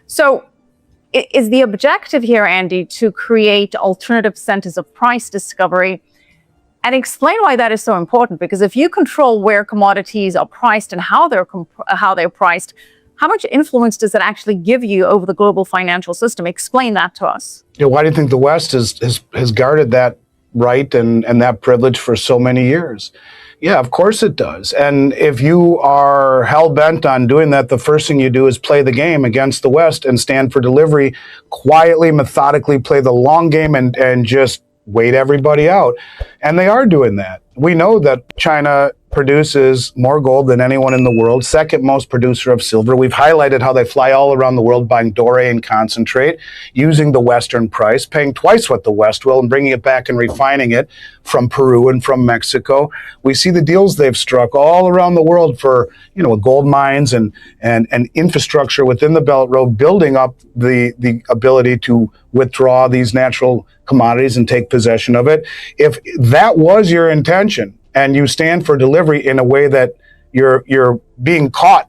So is the objective here, Andy, to create alternative centers of price discovery? And explain why that is so important, because if you control where commodities are priced and how they're priced, how much influence does it actually give you over the global financial system? Explain that to us. Why do you think the West has guarded that right and that privilege for so many years? Yeah, of course it does. And if you are hell-bent on doing that, the first thing you do is play the game against the West and stand for delivery, quietly, methodically play the long game and just wait everybody out. And they are doing that. We know that China produces more gold than anyone in the world, second most producer of silver. We've highlighted how they fly all around the world buying doré and concentrate, using the Western price, paying twice what the West will, and bringing it back and refining it from Peru and from Mexico. We see the deals they've struck all around the world for, gold mines and infrastructure within the Belt Road, building up the ability to withdraw these natural commodities and take possession of it. If that was your intention, and you stand for delivery in a way that you're being caught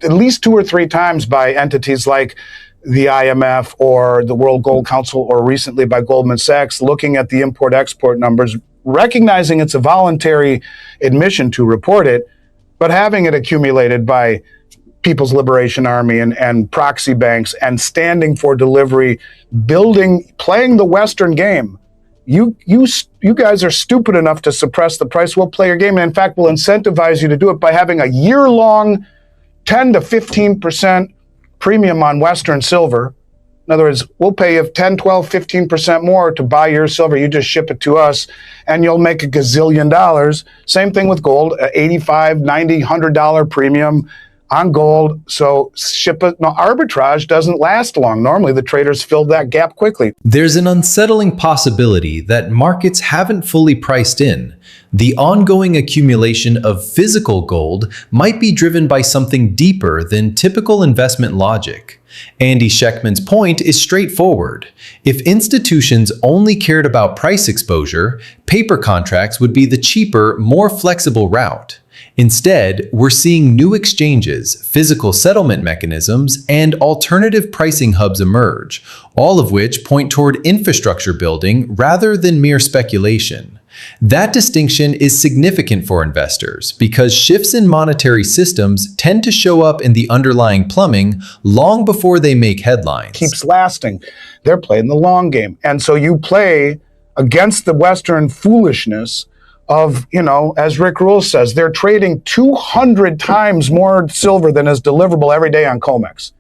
at least 2 or 3 times by entities like the IMF or the World Gold Council, or recently by Goldman Sachs, looking at the import-export numbers, recognizing it's a voluntary admission to report it, but having it accumulated by People's Liberation Army and proxy banks, and standing for delivery, playing the Western game. You guys are stupid enough to suppress the price. We'll play your game, and in fact, we'll incentivize you to do it by having a year-long 10 to 15% premium on Western silver. In other words, we'll pay you 10, 12, 15% more to buy your silver. You just ship it to us, and you'll make a gazillion dollars. Same thing with gold, $85, $90, $100 premium on gold. So arbitrage doesn't last long. Normally, the traders fill that gap quickly. There's an unsettling possibility that markets haven't fully priced in. The ongoing accumulation of physical gold might be driven by something deeper than typical investment logic. Andy Schectman's point is straightforward. If institutions only cared about price exposure, paper contracts would be the cheaper, more flexible route. Instead, we're seeing new exchanges, physical settlement mechanisms, and alternative pricing hubs emerge, all of which point toward infrastructure building rather than mere speculation. That distinction is significant for investors because shifts in monetary systems tend to show up in the underlying plumbing long before they make headlines. Keeps lasting. They're playing the long game. And so you play against the Western foolishness of, as Rick Rule says, they're trading 200 times more silver than is deliverable every day on COMEX.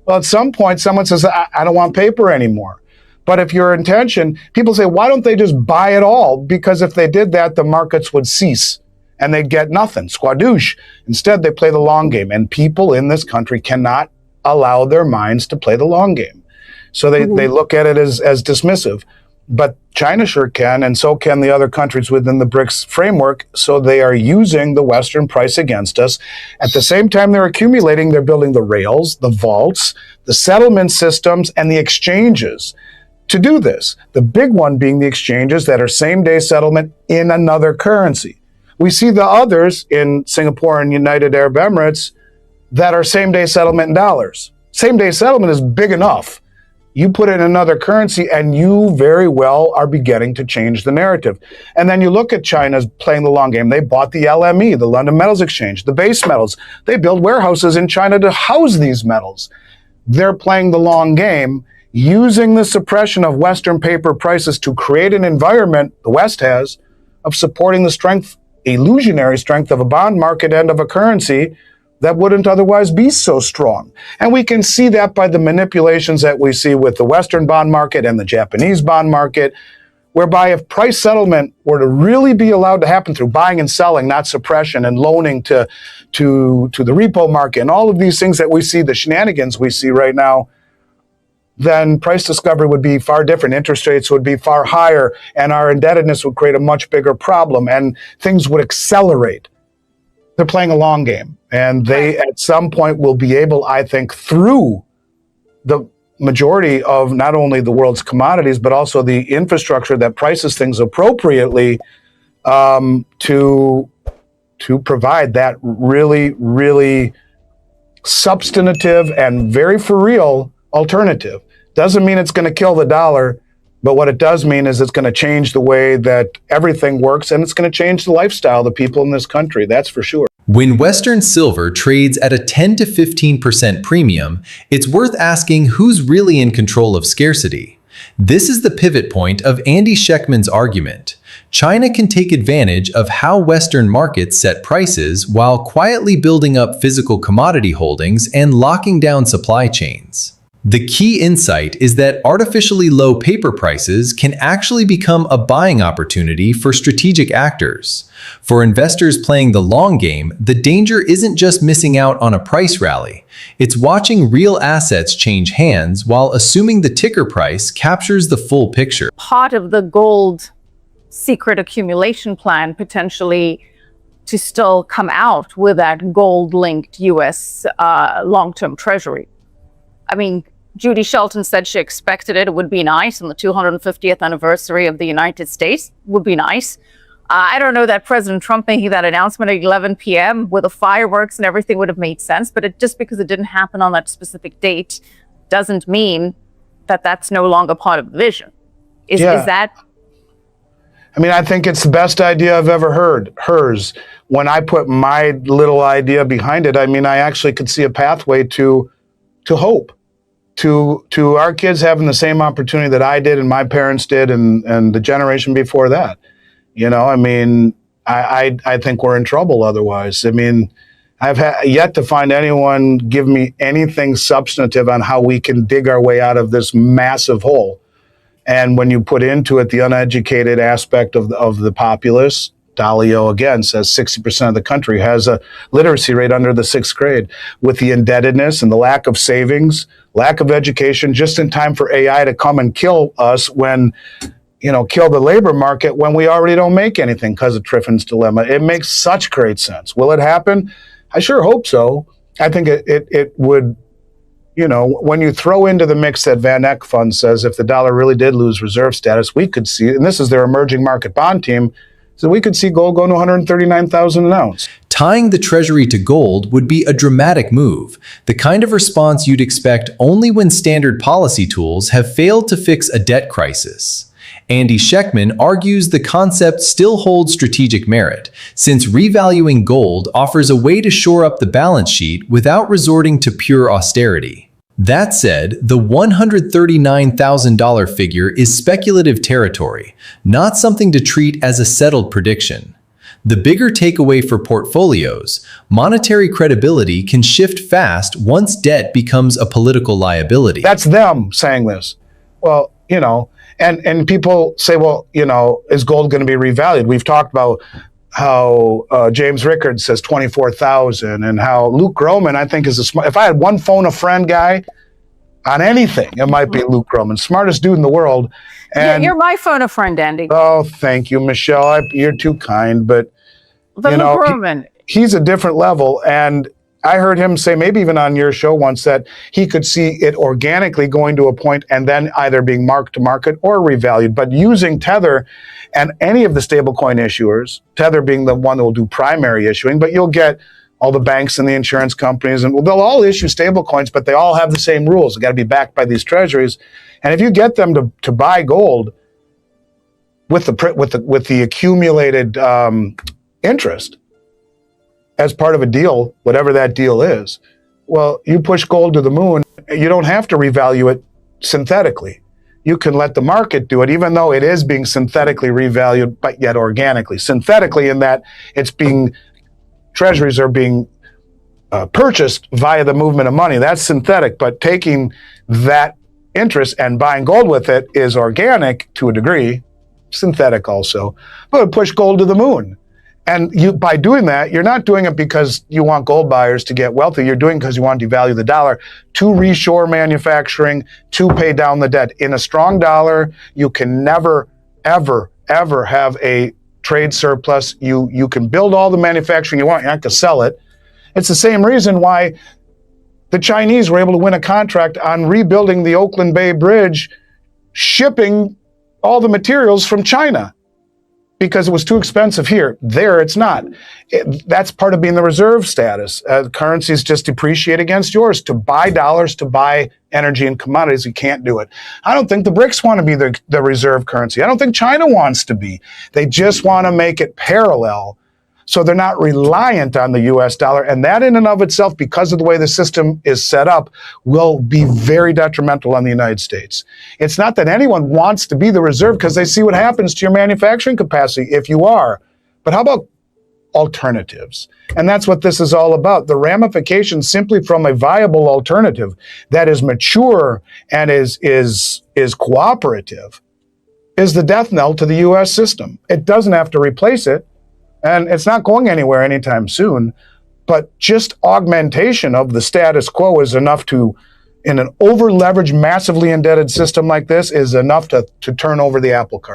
Well, at some point, someone says, I don't want paper anymore. But if your intention, people say, why don't they just buy it all? Because if they did that, the markets would cease and they'd get nothing, squadouche. Instead, they play the long game. And people in this country cannot allow their minds to play the long game. So they look at it as dismissive. But China sure can, and so can the other countries within the BRICS framework. So they are using the Western price against us. At the same time they're accumulating, they're building the rails, the vaults, the settlement systems, and the exchanges to do this. The big one being the exchanges that are same-day settlement in another currency. We see the others in Singapore and United Arab Emirates that are same-day settlement in dollars. Same-day settlement is big enough. You put it in another currency and you very well are beginning to change the narrative. And then you look at China's playing the long game. They bought the LME, the London Metals Exchange, the base metals. They build warehouses in China to house these metals. They're playing the long game, using the suppression of Western paper prices to create an environment, the West has, of supporting the strength, illusionary strength of a bond market and of a currency that wouldn't otherwise be so strong. And we can see that by the manipulations that we see with the Western bond market and the Japanese bond market, whereby if price settlement were to really be allowed to happen through buying and selling, not suppression and loaning to the repo market and all of these things that we see, the shenanigans we see right now, then price discovery would be far different. Interest rates would be far higher, and our indebtedness would create a much bigger problem, and things would accelerate. They're playing a long game, and they at some point will be able, I think, through the majority of not only the world's commodities, but also the infrastructure that prices things appropriately, to provide that really, really substantive and very for real alternative. Doesn't mean it's going to kill the dollar, but what it does mean is it's going to change the way that everything works, and it's going to change the lifestyle of the people in this country. That's for sure. When Western silver trades at a 10 to 15% premium, it's worth asking who's really in control of scarcity. This is the pivot point of Andy Schectman's argument. China can take advantage of how Western markets set prices while quietly building up physical commodity holdings and locking down supply chains. The key insight is that artificially low paper prices can actually become a buying opportunity for strategic actors. For investors playing the long game, the danger isn't just missing out on a price rally. It's watching real assets change hands while assuming the ticker price captures the full picture. Part of the gold secret accumulation plan potentially to still come out with that gold-linked U.S. long-term treasury. I mean, Judy Shelton said she expected it. It would be nice on the 250th anniversary of the United States. Would be nice. I don't know that President Trump making that announcement at 11 p.m. with the fireworks and everything would have made sense, but just because it didn't happen on that specific date doesn't mean that that's no longer part of the vision. Is that? I mean, I think it's the best idea I've ever heard, hers. When I put my little idea behind it, I mean, I actually could see a pathway to hope. To our kids having the same opportunity that I did and my parents did and the generation before that. You know, I mean, I think we're in trouble otherwise. I mean, I've yet to find anyone give me anything substantive on how we can dig our way out of this massive hole. And when you put into it the uneducated aspect of the populace, Dalio again says 60% of the country has a literacy rate under the 6th grade. With the indebtedness and the lack of savings, lack of education, just in time for AI to come and kill us when, kill the labor market when we already don't make anything because of Triffin's dilemma. It makes such great sense. Will it happen? I sure hope so. I think it would, when you throw into the mix that Van Eck Fund says if the dollar really did lose reserve status, we could see, and this is their emerging market bond team, so we could see gold go to 139,000 an ounce. Tying the treasury to gold would be a dramatic move, the kind of response you'd expect only when standard policy tools have failed to fix a debt crisis. Andy Schectman argues the concept still holds strategic merit, since revaluing gold offers a way to shore up the balance sheet without resorting to pure austerity. That said, the $139,000 figure is speculative territory, not something to treat as a settled prediction. The bigger takeaway for portfolios, monetary credibility can shift fast once debt becomes a political liability. That's them saying this. Well, and people say, well, is gold going to be revalued? We've talked about how James Rickards says 24,000 and how Luke Groman, I think, is if I had one phone a friend guy on anything, it might be Luke Groman, smartest dude in the world. And you're my phone a friend, Andy. Oh, thank you, Michelle. You're too kind, but Luke Groman, he's a different level. And I heard him say, maybe even on your show once, that he could see it organically going to a point and then either being marked to market or revalued. But using Tether and any of the stablecoin issuers, Tether being the one that will do primary issuing, but you'll get all the banks and the insurance companies, and they'll all issue stablecoins, but they all have the same rules. They got to be backed by these treasuries. And if you get them to buy gold with the accumulated interest, as part of a deal, whatever that deal is, well, you push gold to the moon. You don't have to revalue it synthetically. You can let the market do it, even though it is being synthetically revalued, but yet organically. Synthetically in that treasuries are being purchased via the movement of money. That's synthetic, but taking that interest and buying gold with it is organic to a degree, synthetic also, but push gold to the moon. And by doing that, you're not doing it because you want gold buyers to get wealthy. You're doing it because you want to devalue the dollar to reshore manufacturing, to pay down the debt. In a strong dollar, you can never, ever, ever have a trade surplus. You can build all the manufacturing you want. You have to sell it. It's the same reason why the Chinese were able to win a contract on rebuilding the Oakland Bay Bridge, shipping all the materials from China. because it was too expensive here. There, it's not. That's part of being the reserve status. Currencies just depreciate against yours. To buy dollars, to buy energy and commodities, you can't do it. I don't think the BRICS want to be the reserve currency. I don't think China wants to be. They just want to make it parallel, so they're not reliant on the US dollar. And that in and of itself, because of the way the system is set up, will be very detrimental on the United States. It's not that anyone wants to be the reserve, because they see what happens to your manufacturing capacity if you are. But how about alternatives? And that's what this is all about. The ramifications simply from a viable alternative that is mature and is cooperative is the death knell to the US system. It doesn't have to replace it. And it's not going anywhere anytime soon, but just augmentation of the status quo is enough to, in an over-leveraged, massively indebted system like this, is enough to turn over the apple cart.